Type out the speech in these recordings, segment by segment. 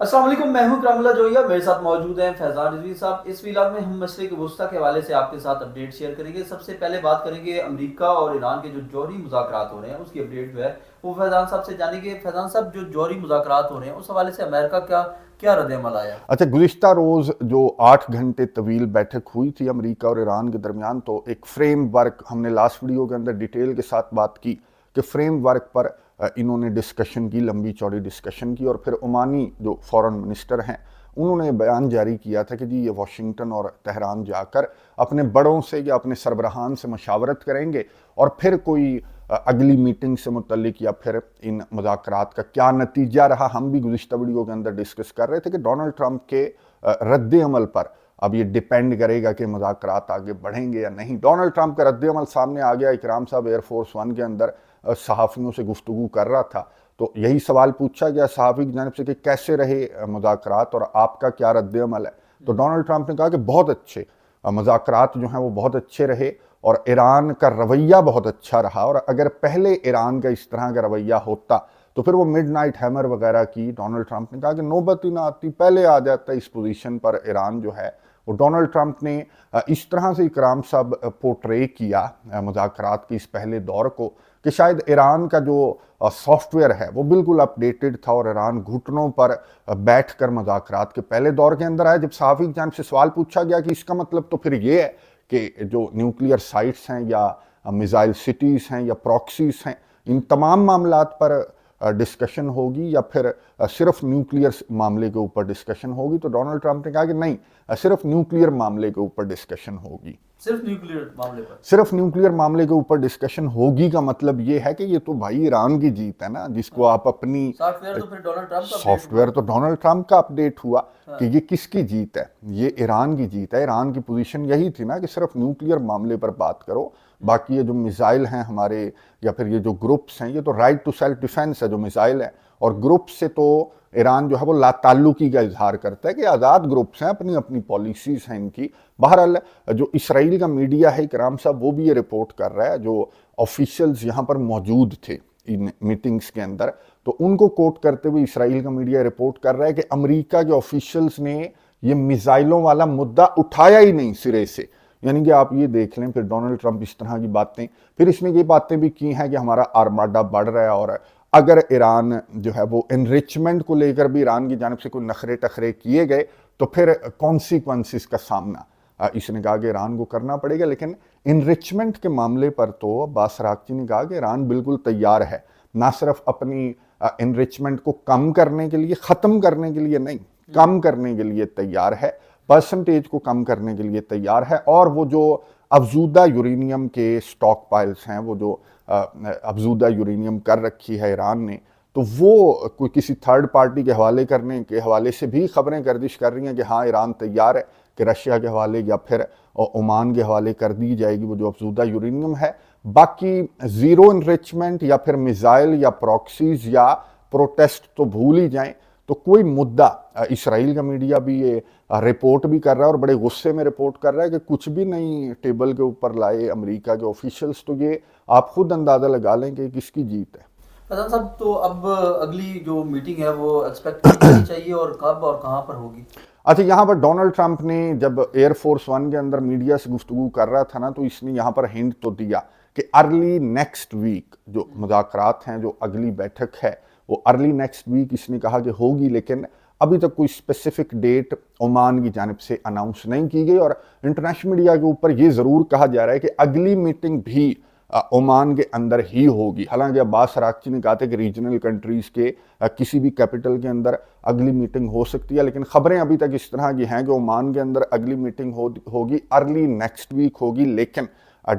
السلام علیکم، میں ہوں کرام اللہ جویا، میرے ساتھ موجود ہیں فیضان رضوی صاحب۔ اس ویلاگ میں ہم مشرق وسطیٰ کے حوالے سے آپ کے ساتھ اپڈیٹ شیئر کریں گے۔ سب سے پہلے بات کریں گے امریکہ اور ایران کے جو جوہری مذاکرات ہو رہے ہیں اس کی اپڈیٹ جو ہے وہ فیضان صاحب سے جانیں گے۔ فیضان صاحب، جو جوہری مذاکرات ہو رہے ہیں اس حوالے سے امریکہ کا کیا رد عمل آیا؟ اچھا، گزشتہ روز جو 8 گھنٹے طویل بیٹھک ہوئی تھی امریکہ اور ایران کے درمیان، تو ایک فریم ورک ہم نے لاسٹ ویڈیو کے اندر ڈیٹیل کے ساتھ بات کی کہ فریم ورک پر انہوں نے ڈسکشن کی، لمبی چوڑی ڈسکشن کی، اور پھر عمانی جو فورن منسٹر ہیں انہوں نے بیان جاری کیا تھا کہ جی یہ واشنگٹن اور تہران جا کر اپنے بڑوں سے یا اپنے سربراہان سے مشاورت کریں گے، اور پھر کوئی اگلی میٹنگ سے متعلق یا پھر ان مذاکرات کا کیا نتیجہ رہا۔ ہم بھی گزشتہ ویڈیو کے اندر ڈسکس کر رہے تھے کہ ڈونلڈ ٹرمپ کے رد عمل پر اب یہ ڈیپینڈ کرے گا کہ مذاکرات آگے بڑھیں گے یا نہیں۔ ڈونلڈ ٹرمپ کا رد عمل سامنے آ گیا۔ اکرام صاحب ایئر فورس ون کے اندر صحافیوں سے گفتگو کر رہا تھا، تو یہی سوال پوچھا گیا صحافی کی جانب سے کہ کیسے رہے مذاکرات اور آپ کا کیا رد عمل ہے؟ تو ڈونلڈ ٹرمپ نے کہا کہ بہت اچھے مذاکرات جو ہیں وہ بہت اچھے رہے، اور ایران کا رویہ بہت اچھا رہا، اور اگر پہلے ایران کا اس طرح کا رویہ ہوتا تو پھر وہ مڈ نائٹ ہیمر وغیرہ کی ڈونلڈ ٹرمپ نے کہا کہ نوبت ہی نہ آتی، پہلے آ جاتا اس پوزیشن پر ایران جو ہے وہ۔ ڈونلڈ ٹرمپ نے اس طرح سے اکرام صاحب پورٹرے کیا مذاکرات کے اس پہلے دور کو کہ شاید ایران کا جو سافٹ ویئر ہے وہ بالکل اپ ڈیٹڈ تھا، اور ایران گھٹنوں پر بیٹھ کر مذاکرات کے پہلے دور کے اندر آیا۔ جب صحافی کی جانب سے سوال پوچھا گیا کہ اس کا مطلب تو پھر یہ ہے کہ جو نیوکلیئر سائٹس ہیں یا میزائل سٹیز ہیں یا پراکسیز ہیں، ان تمام معاملات پر ڈسکشن ہوگی یا پھر صرف نیوکلیئر معاملے کے اوپر ڈسکشن ہوگی، تو ڈونلڈ ٹرمپ نے کہا کہ نہیں، صرف نیوکلیئر معاملے کے اوپر ڈسکشن ہوگی۔ صرف نیوکلیئر معاملے پر؟ صرف نیوکلیئر معاملے کے اوپر ڈسکشن ہوگی کا مطلب یہ ہے کہ یہ تو بھائی ایران کی جیت ہے نا، جس کو آپ اپنی سافٹ ویئر تو پھر ڈونلڈ ٹرمپ کا اپڈیٹ سافٹ ہوا۔ ویئر تو ڈونلڈ ٹرمپ کا اپڈیٹ ہوا کہ یہ کس کی جیت ہے؟ یہ ایران کی جیت ہے۔ ایران کی پوزیشن یہی تھی نا کہ صرف نیوکلیئر معاملے پر بات کرو، باقی یہ جو میزائل ہیں ہمارے یا پھر یہ جو گروپس ہیں، یہ تو رائٹ ٹو سیلف ڈیفینس ہے جو میزائل ہیں، اور گروپ سے تو ایران جو ہے وہ لا تعلقی کا اظہار کرتا ہے کہ آزاد گروپس ہیں، اپنی اپنی پالیسیز ہیں ان کی۔ بہرحال جو اسرائیل کا میڈیا ہے اکرام صاحب وہ بھی یہ رپورٹ کر رہا ہے، جو آفیشلز یہاں پر موجود تھے ان میٹنگز کے اندر، تو ان کو کوٹ کرتے ہوئے اسرائیل کا میڈیا رپورٹ کر رہا ہے کہ امریکہ کے آفیشلز نے یہ میزائلوں والا مدعا اٹھایا ہی نہیں سرے سے۔ یعنی کہ آپ یہ دیکھ لیں، پھر ڈونلڈ ٹرمپ اس طرح کی باتیں، پھر اس نے یہ باتیں بھی کی ہیں کہ ہمارا آرماڈا بڑھ رہا ہے، اور اگر ایران جو ہے وہ انریچمنٹ کو لے کر بھی ایران کی جانب سے کوئی نخرے ٹخرے کیے گئے تو پھر کانسیکوینسز کا سامنا اس نے کہا کہ ایران کو کرنا پڑے گا۔ لیکن انریچمنٹ کے معاملے پر تو عباس راغچی نے کہا کہ ایران بالکل تیار ہے، نہ صرف اپنی انریچمنٹ کو کم کرنے کے لیے، ختم کرنے کے لیے نہیں، کم کرنے کے لیے تیار ہے، پرسنٹیج کو کم کرنے کے لیے تیار ہے، اور وہ جو افزودہ یورینیم کے سٹاک پائلز ہیں، وہ جو افزودہ یورینیم کر رکھی ہے ایران نے، تو وہ کوئی کسی تھرڈ پارٹی کے حوالے کرنے کے حوالے سے بھی خبریں گردش کر رہی ہیں کہ ہاں ایران تیار ہے کہ رشیا کے حوالے یا پھر عمان کے حوالے کر دی جائے گی وہ جو افزودہ یورینیم ہے۔ باقی زیرو انریچمنٹ یا پھر میزائل یا پراکسیز یا پروٹیسٹ تو بھول ہی جائیں۔ تو کوئی مدعا، اسرائیل کا میڈیا بھی یہ رپورٹ بھی کر رہا ہے اور بڑے غصے میں رپورٹ کر رہا ہے کہ کچھ بھی نہیں ٹیبل کے اوپر لائے امریکہ کے آفیشلز، تو یہ آپ خود اندازہ لگا لیں کہ کس کی جیت ہے۔ فیضان صاحب، تو اب اگلی جو میٹنگ ہے وہ ایکسپیکٹ کی جانی چاہیے، اور کب اور کہاں پر ہوگی؟ اچھا، یہاں پر ڈونلڈ ٹرمپ نے جب ایئر فورس ون کے اندر میڈیا سے گفتگو کر رہا تھا نا، تو اس نے یہاں پر ہنٹ تو دیا کہ ارلی نیکسٹ ویک جو مذاکرات ہیں، جو اگلی بیٹھک ہے وہ ارلی نیکسٹ ویک اس نے کہا کہ ہوگی، لیکن ابھی تک کوئی اسپیسیفک ڈیٹ عمان کی جانب سے اناؤنس نہیں کی گئی۔ اور انٹرنیشنل میڈیا کے اوپر یہ ضرور کہا جا رہا ہے کہ اگلی میٹنگ بھی عمان کے اندر ہی ہوگی۔ حالانکہ عباس راغچی نے کہا تھا کہ ریجنل کنٹریز کے کسی بھی کیپٹل کے اندر اگلی میٹنگ ہو سکتی ہے، لیکن خبریں ابھی تک اس طرح کی ہیں کہ عمان کے اندر اگلی میٹنگ ہوگی، ارلی نیکسٹ ویک ہوگی، لیکن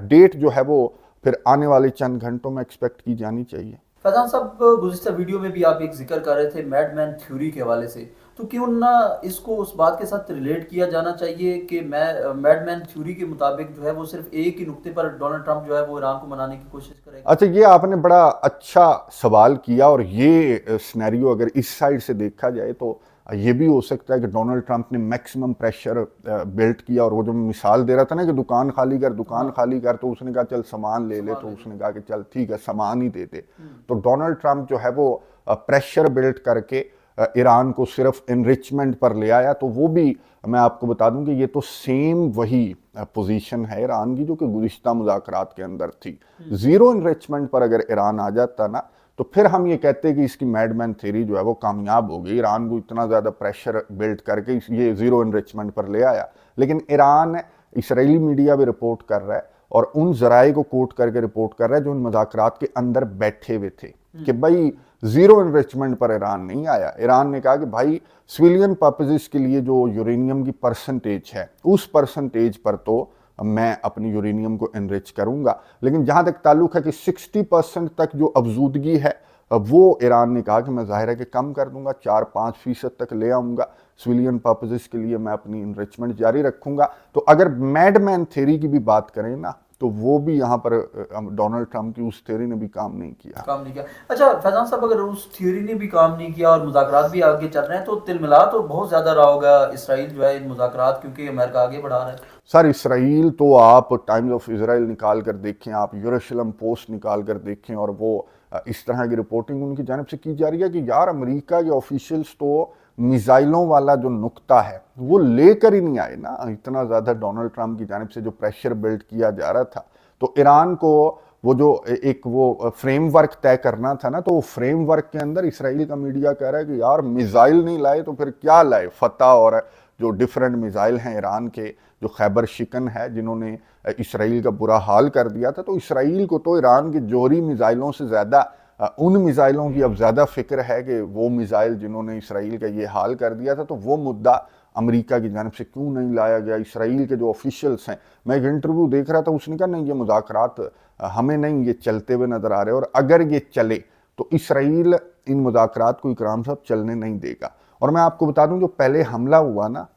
ڈیٹ جو ہے وہ پھر آنے والے چند گھنٹوں میں ایکسپیکٹ کی جانی چاہیے۔ فیضان صاحب، گزشتہ ویڈیو میں بھی آپ ایک ذکر کر رہے تھے میڈ مین تھیوری کے حوالے سے، تو کیوں نہ اس کو اس بات کے ساتھ ریلیٹ کیا جانا چاہیے کہ میڈ مین تھیوری کے مطابق جو ہے وہ صرف ایک ہی نقطے پر ڈونلڈ ٹرمپ جو ہے وہ ایران کو منانے کی کوشش کرے گا؟ اچھا، یہ آپ نے بڑا اچھا سوال کیا، اور یہ سینیریو اگر اس سائڈ سے دیکھا جائے تو یہ بھی ہو سکتا ہے کہ ڈونلڈ ٹرمپ نے میکسیمم پریشر بلڈ کیا، اور وہ جو مثال دے رہا تھا نا کہ دکان خالی کر تو اس نے کہا چل سامان لے لے، تو اس نے کہا کہ چل ٹھیک ہے سامان ہی دے دے۔ تو ڈونلڈ ٹرمپ جو ہے وہ پریشر بلڈ کر کے ईरान को सिर्फ इनरिचमेंट पर ले आया, तो वो भी मैं आपको बता दूं कि ये तो सेम वही पोजीशन है ईरान की जो कि गुज़िश्ता मुज़ाकरात के अंदर थी। ज़ीरो इनरिचमेंट पर अगर ईरान आ जाता ना, तो फिर हम ये कहते कि इसकी मैडमैन थ्योरी जो है वो कामयाब हो गई, ईरान को इतना ज़्यादा प्रेशर बिल्ड करके ये ज़ीरो इनरिचमेंट पर ले आया। लेकिन ईरान, इसराइली मीडिया भी रिपोर्ट कर रहा है और उन ज़राए को कोट करके रिपोर्ट कर रहा है जो उन मुज़ाकरात के अंदर बैठे हुए थे कि भाई ज़ीरो इनरिचमेंट पर ईरान नहीं आया। ईरान ने कहा कि भाई सिविलियन पर्पसेस के लिए जो यूरेनियम की परसेंटेज है, उस परसेंटेज पर तो मैं अपनी यूरेनियम को एनरिच करूंगा, लेकिन जहां तक ताल्लुक है कि 60% तक जो अफजूदगी है वो ईरान ने कहा कि मैं ज़ाहिर है कि कम कर दूंगा, 4-5% तक ले आऊंगा, सिविलियन पर्पसेस के लिए मैं अपनी इनरिचमेंट जारी रखूंगा। तो अगर मैडमैन थ्योरी की भी बात करें ना, तो वो भी यहाँ पर डोनाल्ड ट्रंप की उस थ्योरी ने भी काम नहीं किया। अच्छा फैजान साहब, अगर उस थ्योरी ने भी काम नहीं किया और मुज़ाकरात भी आगे चल रहे हैं, तो तिलमिला तो बहुत ज़्यादा रहा होगा इसराइल जो है इन मुज़ाकरात, क्योंकि अमेरिका आगे बढ़ा रहा है। सर इसराइल तो आप टाइम्स ऑफ इसराइल निकाल कर देखें, आप यरूशलेम पोस्ट निकाल कर देखें, और वो इस तरह की रिपोर्टिंग उनकी जानिब से की जा रही है कि यार अमेरिका के ऑफिशियल्स तो मिसाइलों वाला जो नुक्ता है वो लेकर ही नहीं आए ना। इतना ज़्यादा डोनाल्ड ट्रंप की जानिब से जो प्रेशर बिल्ड किया जा रहा था, तो ईरान को वो जो एक वो फ्रेमवर्क तय करना था ना, तो वो फ्रेमवर्क के अंदर इसराइल का मीडिया कह रहा है कि यार मिसाइल नहीं लाए तो फिर क्या लाए। फतह और जो डिफरेंट मिसाइल हैं ईरान के, जो खैबर शिकन है, जिन्होंने इसराइल का बुरा हाल कर दिया था, तो इसराइल को तो ईरान के जोहरी मिसाइलों से ज़्यादा उन मिसाइलों की अब ज़्यादा फिक्र है कि वो मिसाइल जिन्होंने इसराइल का ये हाल कर दिया था, तो वो मुद्दा अमेरिका की जानिब से क्यों नहीं लाया गया। इसराइल के जो ऑफिशियल्स हैं, मैं एक इंटरव्यू देख रहा था, उसने कहा नहीं ये मुज़ाकरात हमें नहीं ये चलते हुए नज़र आ रहे, और अगर ये चले तो इसराइल इन मुज़ाकरात को इकराम साहब चलने नहीं देगा। और मैं आपको बता दूं जो पहले हमला हुआ ना,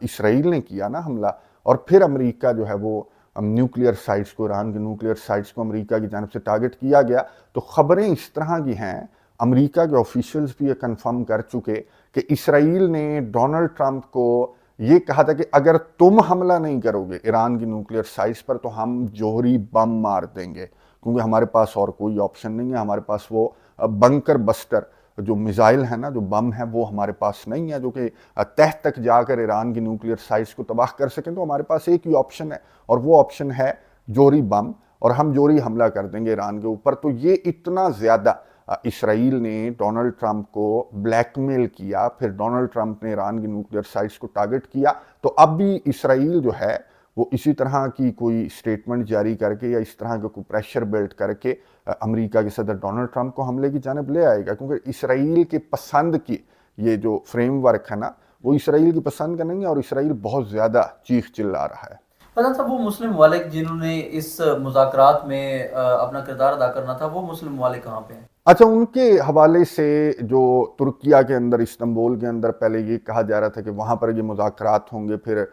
इसराइल ने किया ना हमला, और फिर अमेरिका जो है वो न्यूक्लियर साइट्स को, ईरान के न्यूक्लियर साइट्स को अमेरिका की जानिब से टारगेट किया गया। तो खबरें इस तरह की हैं, अमेरिका के ऑफिशियल्स भी ये कंफर्म कर चुके कि इसराइल ने डोनाल्ड ट्रंप को ये कहा था कि अगर तुम हमला नहीं करोगे ईरान की न्यूक्लियर साइट्स पर तो हम जोहरी बम मार देंगे, क्योंकि हमारे पास और कोई ऑप्शन नहीं है, हमारे पास वो बंकर बस्टर जो मिसाइल है ना, जो बम है, वो हमारे पास नहीं है जो कि तह तक जाकर ईरान की न्यूक्लियर साइट्स को तबाह कर सकें। तो हमारे पास एक ही ऑप्शन है, और वो ऑप्शन है जोहरी बम, और हम जोहरी हमला कर देंगे ईरान के ऊपर। तो ये इतना ज़्यादा इसराइल ने डोनाल्ड ट्रंप को ब्लैकमेल किया, फिर डोनाल्ड ट्रंप ने ईरान की न्यूक्लियर साइट्स को टारगेट किया। तो अब भी इसराइल जो है वो इसी तरह की कोई स्टेटमेंट जारी करके या इस तरह का कोई प्रेशर बिल्ड करके अमेरिका के सदर डोनाल्ड ट्रंप को हमले की जानिब ले आएगा, क्योंकि इसराइल के पसंद की ये जो फ्रेमवर्क है ना, वो इसराइल की पसंद का नहीं है, और इसराइल बहुत ज़्यादा चीख चिल्ला रहा है। फैजान साहब, वो मुस्लिम ममालिक जिन्होंने इस मुज़ाकरात में अपना किरदार अदा करना था, वो मुस्लिम ममालिक कहाँ पे हैं? अच्छा, उनके हवाले से जो तुर्किया के अंदर, इस्तांबुल के अंदर पहले ये कहा जा रहा था कि वहाँ पर ये मुज़ाकरात होंगे, फिर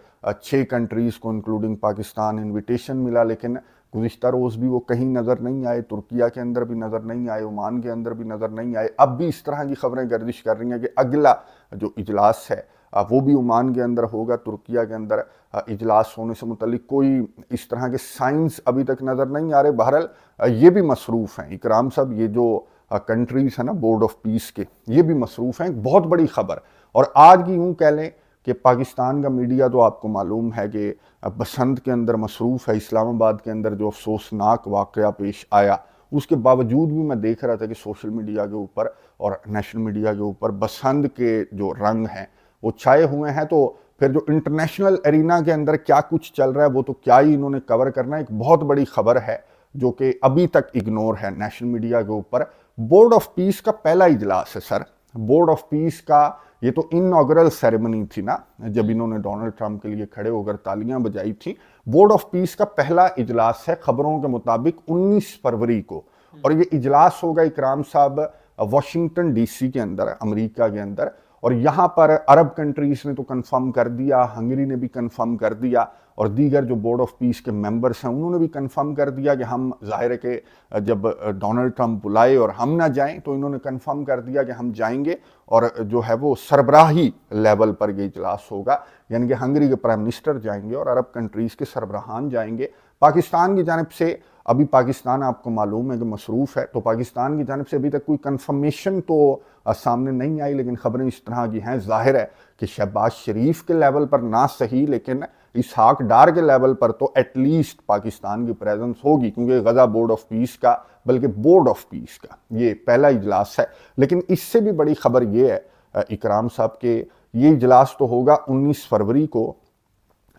6 कंट्रीज़ को इंक्लूडिंग पाकिस्तान इनविटेशन मिला, लेकिन गुज़िश्ता रोज़ भी वो कहीं नज़र नहीं आए। तुर्किया के अंदर भी नज़र नहीं आए, ओमान के अंदर भी नज़र नहीं आए। अब भी इस तरह की खबरें गर्दिश कर रही हैं कि अगला जो इजलास है वो भी ओमान के अंदर होगा। तुर्किया के अंदर इजलास होने से मुतल्लिक कोई इस तरह के साइंस अभी तक नज़र नहीं आ रहे। बहरहाल ये भी मसरूफ़ हैं इकराम साहब, ये जो कंट्रीज़ है ना बोर्ड ऑफ पीस के, ये भी मसरूफ़ हैं। बहुत बड़ी खबर, और आज की यूँ कह लें कि पाकिस्तान का मीडिया तो आपको मालूम है कि बसंत के अंदर मसरूफ़ है। इस्लामाबाद के अंदर जो अफसोसनाक वाक़या पेश आया, उसके बावजूद भी मैं देख रहा था कि सोशल मीडिया के ऊपर और नेशनल मीडिया के ऊपर बसंत के जो रंग हैं वो छाए हुए हैं। तो फिर जो इंटरनेशनल एरिना के अंदर क्या कुछ चल रहा है वो तो क्या ही इन्होंने कवर करना है। एक बहुत बड़ी खबर है जो कि अभी तक इग्नोर है नेशनल मीडिया के ऊपर। बोर्ड ऑफ पीस का पहला इजलास है सर। बोर्ड ऑफ पीस का ये तो इनऑगरल सेरेमनी थी ना, जब इन्होंने डोनाल्ड ट्रंप के लिए खड़े होकर तालियां बजाई थी। बोर्ड ऑफ पीस का पहला इजलास है खबरों के मुताबिक 19 फरवरी को, और ये इजलास होगा इकराम साहब वाशिंगटन डीसी के अंदर, अमेरिका के अंदर। और यहाँ पर अरब कंट्रीज़ ने तो कंफर्म कर दिया, हंगरी ने भी कंफर्म कर दिया, और दीगर जो बोर्ड ऑफ पीस के मेंबर्स हैं उन्होंने भी कंफर्म कर दिया कि हम, ज़ाहिर है कि जब डोनाल्ड ट्रंप बुलाए और हम ना जाएं, तो इन्होंने कंफर्म कर दिया कि हम जाएंगे, और जो है वो सरबराही लेवल पर ये इजलास होगा, यानी कि हंगरी के प्राइम मिनिस्टर जाएंगे और अरब कंट्रीज़ के सरबराहान जाएंगे। पाकिस्तान की जानिब से अभी पाकिस्तान आपको मालूम है कि मसरूफ़ है, तो पाकिस्तान की जानिब से अभी तक कोई कंफर्मेशन तो सामने नहीं आई, लेकिन ख़बरें इस तरह की हैं। ज़ाहिर है कि शहबाज शरीफ के लेवल पर ना सही, लेकिन इसहाक डार के लेवल पर तो एटलीस्ट पाकिस्तान की प्रेजेंस होगी, क्योंकि गज़ा बोर्ड ऑफ पीस का, बल्कि बोर्ड ऑफ पीस का ये पहला इजलास है। लेकिन इससे भी बड़ी खबर ये है इकराम साहब के ये इजलास तो होगा 19 फरवरी को।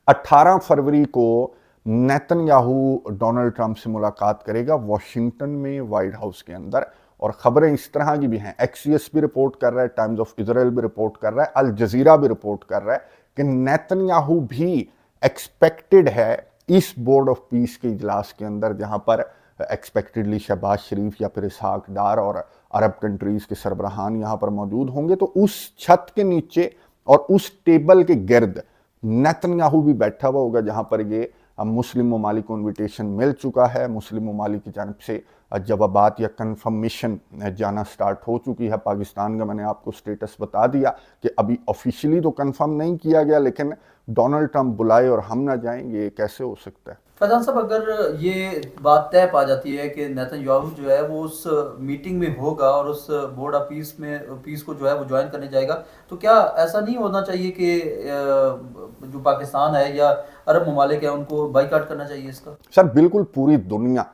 18 फरवरी को नेतन्याहू डोनाल्ड ट्रंप से मुलाकात करेगा वाशिंगटन में, व्हाइट हाउस के अंदर। और खबरें इस तरह की भी हैं, एक्सियस भी रिपोर्ट कर रहा है, टाइम्स ऑफ इजराइल भी रिपोर्ट कर रहा है, अल जजीरा भी रिपोर्ट कर रहा है कि नेतन्याहू भी एक्सपेक्टेड है इस बोर्ड ऑफ पीस के इजलास के अंदर, जहां पर एक्सपेक्टेडली शहबाज शरीफ या फिर इसहाक डार और अरब कंट्रीज के सरबराहान यहां पर मौजूद होंगे। तो उस छत के नीचे और उस टेबल के गिर्द नेतन्याहू भी बैठा हुआ होगा, जहां पर ये मुस्लिम ममालिक को इन्विटेशन मिल चुका है। मुस्लिम ममालिक की जानब से जवाबात या कंफर्मेशन जाना स्टार्ट हो चुकी है। पाकिस्तान का मैंने आपको स्टेटस बता दिया कि अभी ऑफिशियली तो कंफर्म नहीं किया गया, लेकिन डोनाल्ड ट्रंप बुलाए और हम ना जाएं, ये कैसे हो सकता है? फैजान साहब, अगर ये बात तय पा जाती है कि नेतन्याहू जो है वो उस मीटिंग में होगा और उस बोर्ड ऑफ पीस को जो है वो ज्वाइन करने जाएगा, तो क्या ऐसा नहीं होना चाहिए कि जो पाकिस्तान है या अरब ममालिक है उनको बाइकाट करना चाहिए इसका? सर बिल्कुल, पूरी दुनिया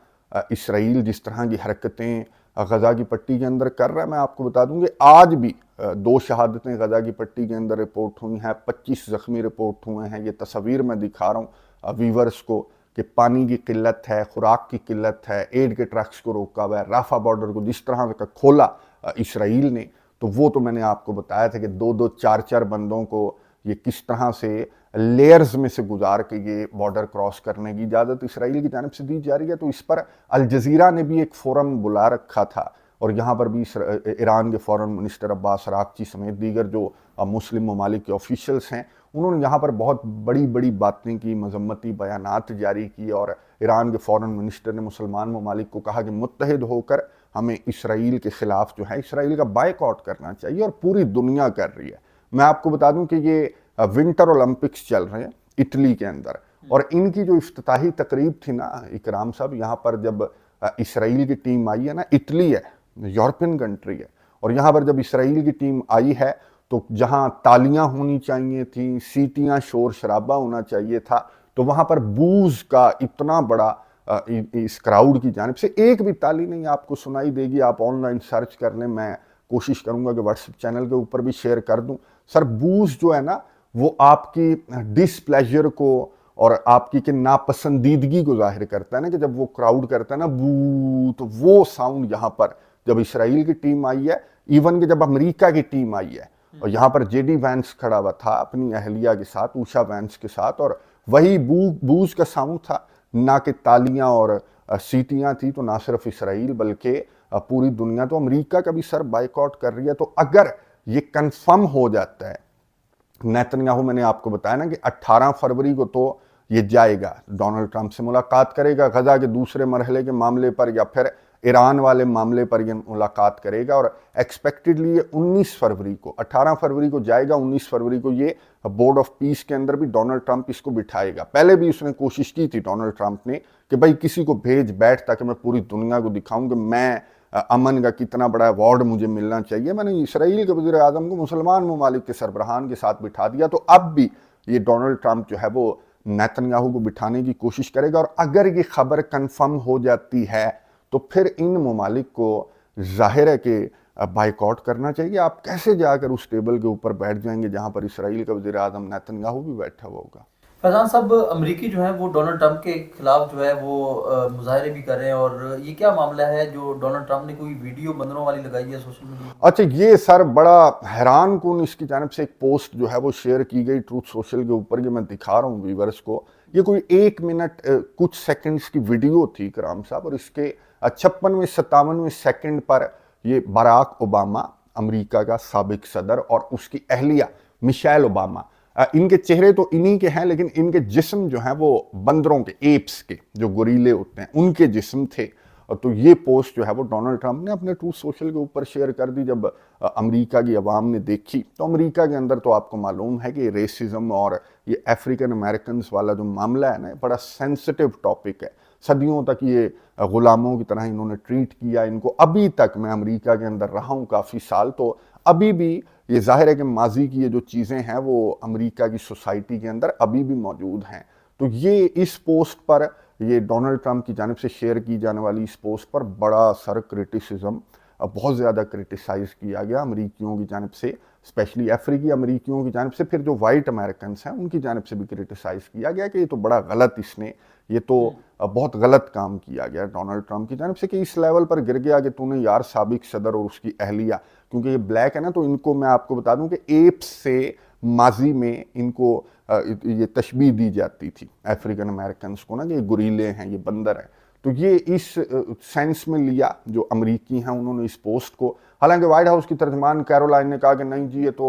इसराइल जिस तरह की हरकतें गज़ा की पट्टी के अंदर कर रहा है, मैं आपको बता दूं कि आज भी 2 शहादतें गज़ा की पट्टी के अंदर रिपोर्ट हुई हैं, 25 ज़ख्मी रिपोर्ट हुए हैं। ये तस्वीर मैं दिखा रहा हूँ व्यूवर्स को कि पानी की किल्लत है, खुराक की किल्लत है, एड के ट्रक्स को रोका हुआ है। राफा बॉर्डर को जिस तरह का खोला इसराइल ने, तो वो तो मैंने आपको बताया था कि 2-2, 4-4 बंदों को ये किस तरह से लेयर्स में से गुजार के ये बॉर्डर क्रॉस करने की इजाज़त इसराइल की जानिब से दी जा रही है। तो इस पर अल जजीरा ने भी एक फोरम बुला रखा था, और यहाँ पर भी ईरान के फॉरेन मिनिस्टर अब्बास अराक्ची समेत दीगर जो मुस्लिम ममालिक के ऑफिशियल्स हैं, उन्होंने यहाँ पर बहुत बड़ी बड़ी बातें की, मजम्मती बयानात जारी की। और ईरान के फॉरेन मिनिस्टर ने मुसलमान ममालिक को कहा कि मुत्तहिद होकर हमें इसराइल के ख़िलाफ़ जो है इसराइल का बाइकआउट करना चाहिए, और पूरी दुनिया कर रही है। मैं आपको बता दूं कि ये विंटर ओलंपिक्स चल रहे हैं इटली के अंदर, और इनकी जो इफ्तिताही तकरीब थी ना इकराम साहब, यहाँ पर जब इसराइल की टीम आई है ना, इटली है, यूरोपियन कंट्री है, और यहाँ पर जब इसराइल की टीम आई है तो जहाँ तालियां होनी चाहिए थी, सीटियां, शोर शराबा होना चाहिए था, तो वहाँ पर बूज का इतना बड़ा इस क्राउड की जानिब से एक भी ताली नहीं आपको सुनाई देगी। आप ऑनलाइन सर्च कर लें, मैं कोशिश करूंगा कि व्हाट्सएप चैनल के ऊपर भी शेयर कर दूं। सर बूज जो है ना, वो आपकी डिसप्लेजर को और आपकी कि नापसंदीदगी को जाहिर करता है ना, कि जब वो क्राउड करता है ना बू, तो वो साउंड यहाँ पर जब इसराइल की टीम आई है, इवन कि जब अमेरिका की टीम आई है, और यहाँ पर जेडी वैंस खड़ा हुआ था अपनी अहलिया के साथ, उषा वैंस के साथ, और वही बूज का साउंड था, ना कि तालियां और सीटियां थी। तो ना सिर्फ इसराइल बल्कि पूरी दुनिया, तो अमेरिका का भी सर बाइकआउट कर रही है। तो अगर ये कंफर्म हो जाता है नेतन्याहू, मैंने आपको बताया ना कि 18 फरवरी को तो ये जाएगा, डोनाल्ड ट्रंप से मुलाकात करेगा गजा के दूसरे मरहले के मामले पर या फिर ईरान वाले मामले पर ये मुलाकात करेगा, और एक्सपेक्टेडली ये 19 फरवरी को, 18 फरवरी को जाएगा, 19 फरवरी को ये बोर्ड ऑफ पीस के अंदर भी डोनाल्ड ट्रंप इसको बिठाएगा। पहले भी उसने कोशिश की थी डोनाल्ड ट्रंप ने कि भाई किसी को भेज बैठ, ताकि मैं पूरी दुनिया को दिखाऊं कि मैं अमन का कितना बड़ा अवार्ड मुझे मिलना चाहिए। मैंने इसराइल के वज़ीर आज़म को मुसलमान ममालिक के सरबराहान के साथ बिठा दिया। तो अब भी ये डोनाल्ड ट्रंप जो है वो नेतन्याहू को बिठाने की कोशिश करेगा, और अगर ये खबर कंफर्म हो जाती है तो फिर इन ममालिक को जाहिर है कि बाइकआउट करना चाहिए। आप कैसे जाकर उस टेबल के ऊपर बैठ जाएंगे जहां पर इसराइल का वज़ीर आज़म नेतन्याहू भी बैठा हुआ होगा? फैजान साहब, अमरीकी जो है वो डोनाल्ड ट्रंप के खिलाफ जो है वो मुजाहरे भी कर रहे हैं, और ये क्या मामला है जो डोनाल्ड ट्रंप ने कोई वीडियो बंदरों वाली लगाई है सोशल मीडिया? अच्छा, ये सर बड़ा हैरान कुन इसकी जानिब से एक पोस्ट जो है वो शेयर की गई ट्रूथ सोशल के ऊपर, ये मैं दिखा रहा हूँ व्यूवर्स को। ये कोई 1 मिनट कुछ सेकंड्स की वीडियो थी कराम साहब, और इसके 56वें-57वें सेकंड पर ये बराक ओबामा, अमेरिका का साबिक सदर, और उसकी अहलिया मिशेल ओबामा, इनके चेहरे तो इन्हीं के हैं, लेकिन इनके जिस्म जो हैं वो बंदरों के, एप्स के, जो गोरीले होते हैं, उनके जिस्म थे। तो ये पोस्ट जो है वो डोनाल्ड ट्रंप ने अपने ट्रूथ सोशल के ऊपर शेयर कर दी। जब अमेरिका की अवाम ने देखी, तो अमेरिका के अंदर तो आपको मालूम है कि रेसिज्म और ये अफ्रीकन अमेरिकन वाला जो मामला है ना, बड़ा सेंसिटिव टॉपिक है। صدیوں تک یہ غلاموں کی طرح انہوں نے ٹریٹ کیا ان کو. ابھی تک میں امریکہ کے اندر رہا ہوں کافی سال, تو ابھی بھی یہ ظاہر ہے کہ ماضی کی یہ جو چیزیں ہیں وہ امریکہ کی سوسائٹی کے اندر ابھی بھی موجود ہیں. تو یہ اس پوسٹ پر, یہ ڈونلڈ ٹرمپ کی جانب سے شیئر کی جانے والی اس پوسٹ پر بڑا سر کرٹیسزم, بہت زیادہ کرٹیسائز کیا گیا امریکیوں کی جانب سے, اسپیشلی افریقی امریکیوں کی جانب سے. پھر جو وائٹ امریکنس ہیں ان کی جانب سے بھی کرٹیسائز کیا گیا کہ یہ تو بڑا غلط, اس نے یہ تو بہت غلط کام کیا گیا ڈونلڈ ٹرمپ کی جانب سے, کہ اس لیول پر گر گیا کہ تو نے یار سابق صدر اور اس کی اہلیہ, کیونکہ یہ بلیک ہے نا, تو ان کو میں آپ کو بتا دوں کہ ایپس سے ماضی میں ان کو یہ تشبیہ دی جاتی تھی افریقن امریکنس کو نا, کہ یہ گوریلے ہیں, یہ بندر ہیں. تو یہ اس سینس میں لیا جو امریکی ہیں انہوں نے اس پوسٹ کو. حالانکہ وائٹ ہاؤس کی ترجمان کیرولائن نے کہا کہ نہیں جی, یہ تو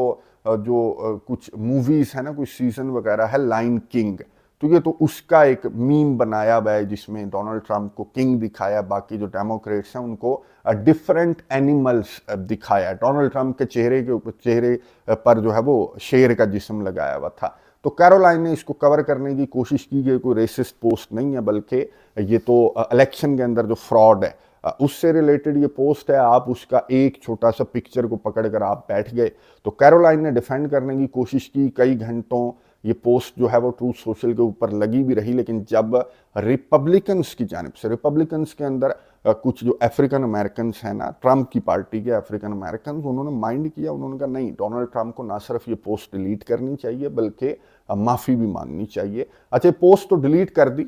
جو کچھ موویز ہیں نا, کچھ سیزن وغیرہ ہے لائن کنگ, تو یہ تو اس کا ایک میم بنایا ہوا ہے جس میں ڈونلڈ ٹرمپ کو کنگ دکھایا, باقی جو ڈیموکریٹس ہیں ان کو ڈفرینٹ اینیملز دکھایا. ڈونلڈ ٹرمپ کے چہرے پر جو ہے وہ شیر کا جسم لگایا ہوا تھا. تو کیرولائن نے اس کو کور کرنے کی کوشش کی کہ کوئی ریسسٹ پوسٹ نہیں ہے, بلکہ یہ تو الیکشن کے اندر جو فراڈ ہے اس سے ریلیٹڈ یہ پوسٹ ہے, آپ اس کا ایک چھوٹا سا پکچر کو پکڑ کر آپ بیٹھ گئے. تو کیرولائن نے ڈیفینڈ کرنے کی کوشش کی, کئی گھنٹوں یہ پوسٹ جو ہے وہ ٹروتھ سوشل کے اوپر لگی بھی رہی, لیکن جب ریپبلکنس کی جانب سے, ریپبلکنس کے اندر کچھ جو افریقن امریکنس ہیں نا, ٹرمپ کی پارٹی کے افریقن امریکنس, انہوں نے مائنڈ کیا, انہوں نے کہا نہیں, ڈونلڈ ٹرمپ کو نہ صرف یہ پوسٹ ڈیلیٹ کرنی چاہیے بلکہ معافی بھی مانگنی چاہیے. اچھا, پوسٹ تو ڈیلیٹ کر دی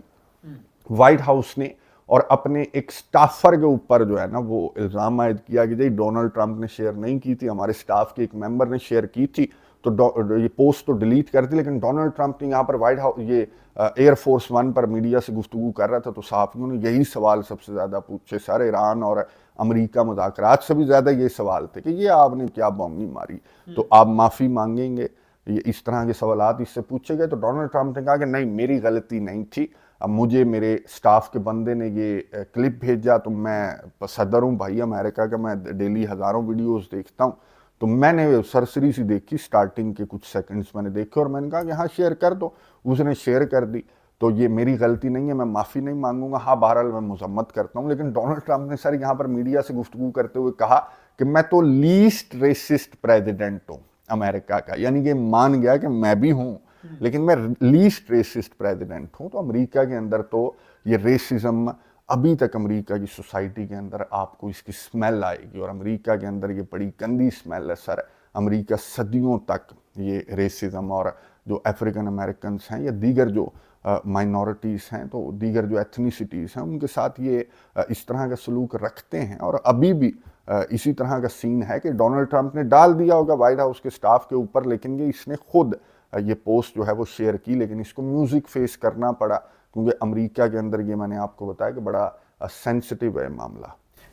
وائٹ ہاؤس نے, اور اپنے ایک سٹافر کے اوپر جو ہے نا وہ الزام عائد کیا کہ جی ڈونلڈ ٹرمپ نے شیئر نہیں کی تھی, ہمارے سٹاف کے ایک ممبر نے شیئر کی تھی, تو یہ پوسٹ تو ڈیلیٹ کر دی. لیکن ڈونلڈ ٹرمپ نے یہاں پر وائٹ ہاؤس, یہ ایئر فورس ون پر میڈیا سے گفتگو کر رہا تھا, تو صحافیوں نے یہی سوال سب سے زیادہ پوچھے, سارے ایران اور امریکہ مذاکرات سے بھی زیادہ یہ سوال تھے کہ یہ آپ نے کیا بومی ماری, تو آپ معافی مانگیں گے, یہ اس طرح کے سوالات اس سے پوچھے گئے. تو ڈونلڈ ٹرمپ نے کہا کہ نہیں, میری غلطی نہیں تھی, اب مجھے میرے سٹاف کے بندے نے یہ کلپ بھیجا, تو میں صدر ہوں بھائی امریکہ کا, میں ڈیلی ہزاروں ویڈیوز دیکھتا ہوں, تو میں نے سرسری سی دیکھی, سٹارٹنگ کے کچھ سیکنڈز میں نے دیکھے, اور میں نے کہا کہ ہاں شیئر کر دو. اس نے شیئر کر دی, تو یہ میری غلطی نہیں ہے, میں معافی نہیں مانگوں گا. ہاں بہرحال میں مذمت کرتا ہوں. لیکن ڈونلڈ ٹرمپ نے سر یہاں پر میڈیا سے گفتگو کرتے ہوئے کہا کہ میں تو لیسٹ ریسسٹ پریزیڈنٹ ہوں امریکہ کا, یعنی کہ مان گیا کہ میں بھی ہوں لیکن میں لیسٹ ریسسٹ پریزیڈنٹ ہوں. تو امریکہ کے اندر تو یہ ریسزم ابھی تک امریکہ کی سوسائٹی کے اندر آپ کو اس کی سمیل آئے گی, اور امریکہ کے اندر یہ بڑی گندی سمیل ہے سر. امریکہ صدیوں تک یہ ریسزم, اور جو افریقن امریکنس ہیں یا دیگر جو مائنورٹیز ہیں, تو دیگر جو ایتھنیسٹیز ہیں, ان کے ساتھ یہ اس طرح کا سلوک رکھتے ہیں, اور ابھی بھی اسی طرح کا سین ہے کہ ڈونلڈ ٹرمپ نے ڈال دیا ہوگا وائٹ ہاؤس کے سٹاف کے اوپر, لیکن یہ اس نے خود یہ پوسٹ جو ہے وہ شیئر کی, لیکن اس کو میوزک فیس کرنا پڑا, کیونکہ امریکہ کے اندر یہ میں نے آپ کو بتایا کہ بڑا سینسٹیو ہے معاملہ.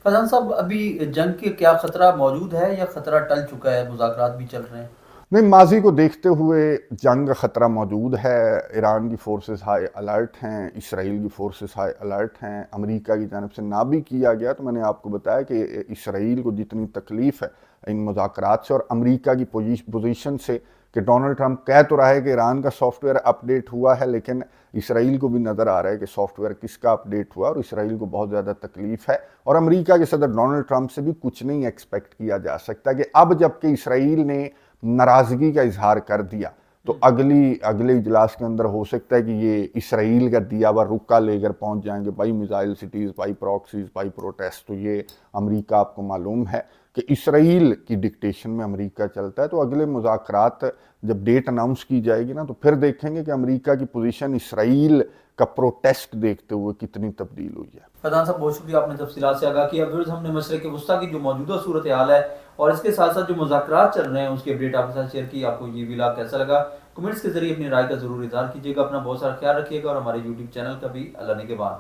فیضان صاحب, ابھی جنگ کے کیا خطرہ موجود ہے یا خطرہ ٹل چکا ہے, مذاکرات بھی چل رہے ہیں؟ نہیں, ماضی کو دیکھتے ہوئے جنگ کا خطرہ موجود ہے. ایران کی فورسز ہائی الرٹ ہیں, اسرائیل کی فورسز ہائی الرٹ ہیں. امریکہ کی جانب سے نہ بھی کیا گیا, تو میں نے آپ کو بتایا کہ اسرائیل کو جتنی تکلیف ہے ان مذاکرات سے اور امریکہ کی پوزیشن سے, کہ ڈونلڈ ٹرمپ کہہ تو رہا ہے کہ ایران کا سافٹ ویئر اپڈیٹ ہوا ہے, لیکن اسرائیل کو بھی نظر آ رہا ہے کہ سافٹ ویئر کس کا اپڈیٹ ہوا, اور اسرائیل کو بہت زیادہ تکلیف ہے. اور امریکہ کے صدر ڈونلڈ ٹرمپ سے بھی کچھ نہیں ایکسپیکٹ کیا جا سکتا کہ اب جب کہ اسرائیل نے ناراضگی کا اظہار کر دیا, تو اگلے اجلاس کے اندر ہو سکتا ہے کہ یہ اسرائیل کا دیا ہوا رکا لے کر پہنچ جائیں گے, by missile cities, by proxies, by protest. تو یہ امریکہ آپ کو معلوم ہے کہ اسرائیل کی ڈکٹیشن میں امریکہ چلتا ہے. تو اگلے مذاکرات جب ڈیٹ اناؤنس کی جائے گی نا, تو پھر دیکھیں گے کہ امریکہ کی پوزیشن اسرائیل کا پروٹیسٹ دیکھتے ہوئے کتنی تبدیل ہوئی ہے. فیضان صاحب بہت شکریہ, آپ نے تفصیلات سے آگاہ کیا. ویورز, ہم نے مشرق وسطیٰ کی جو موجودہ صورتحال ہے اور اس کے ساتھ ساتھ جو مذاکرات چل رہے ہیں اس کی اپڈیٹ آپ کے ساتھ شیئر کی. آپ کو یہ ویلاگ کیسا لگا, کمنٹس کے ذریعے اپنی رائے کا ضرور اظہار کیجیے گا. اپنا بہت سارا خیال رکھیے گا, اور ہمارے یوٹیوب چینل کا بھی اللہ نگہبان.